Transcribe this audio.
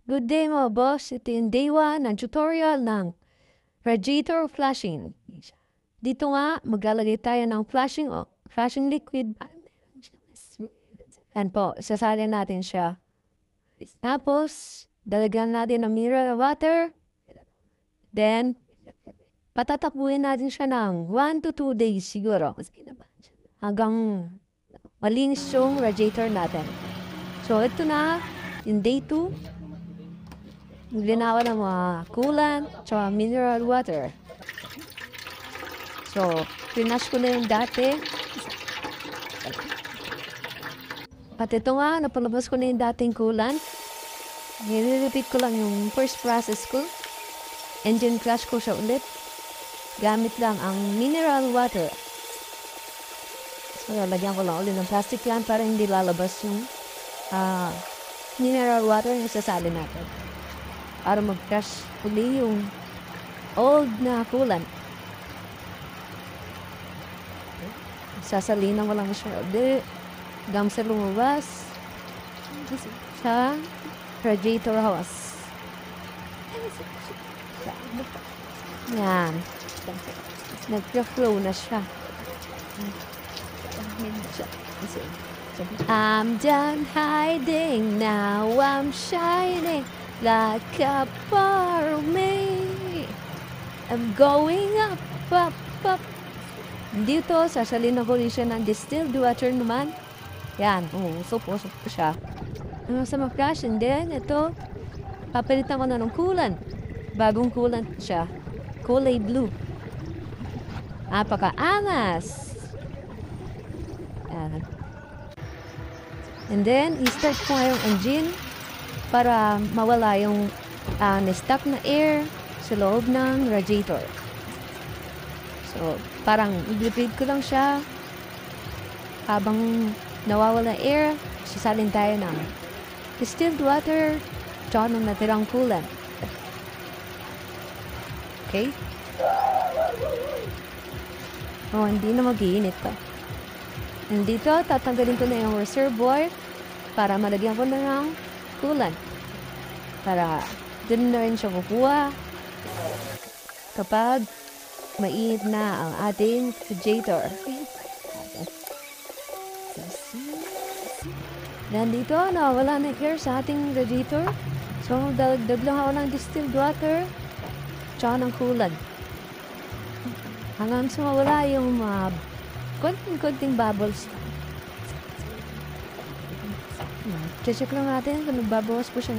Good day mga boss. Ito yung day 1 ng tutorial ng radiator flashing. Dito nga, maglalagay tayo ng flashing liquid. Yan po, sasalin natin siya. Tapos, dalagyan natin ng mineral water. Then, patatakbuhin natin siya ng 1 to 2 days siguro. Hanggang malinis yung radiator natin. So, ito na, yung day 2. Linawan ng mga coolant, tsaka mineral water. So, pinash ko na yung dati. At ito nga, napalabas ko na yung dating coolant. Nire-repeat ko lang yung first process ko. Engine flush ko siya ulit. Gamit lang ang mineral water. So, lagyan ko lang ulit ng plastic yan para hindi lalabas yung mineral water yung sasali natin. Para mag-flush uli yung old na coolant. Sasalinan ko lang siya ulit. Hanggang sa lumabas sa radiator hose. Yan. Nag-flow na siya. I'm done hiding, now I'm shining like a bar of me. I'm going up, up, up. Dito, sasalin ako rin siya ng distilled water naman. Yan, usok siya. Sa ma-flash, and then, ito, papalitan ko na ng coolant. Bagong coolant siya. Kulay blue. Napaka-angas. Yan. And then, i-start ko yung engine para mawala yung na-stuck na air sa loob ng radiator. So, parang i-repeat ko lang siya. Habang nawawala air, sasalin tayo ng distilled water, tsaka ng natirang coolant. Okay? Hindi na mag-iinit to. And dito, tatanggalin ko na yung reservoir para malagyan ko na ng coolant. Para dun na rin siya kukuha kapag mainit na ang ating radiator. Nandito, nawala na air sa ating radiator. So, dagdag lang ako ng distilled water tsaka ng coolant. Hanggang sa mawala yung konting bubbles. Check lang natin kung nagbabawas po siya.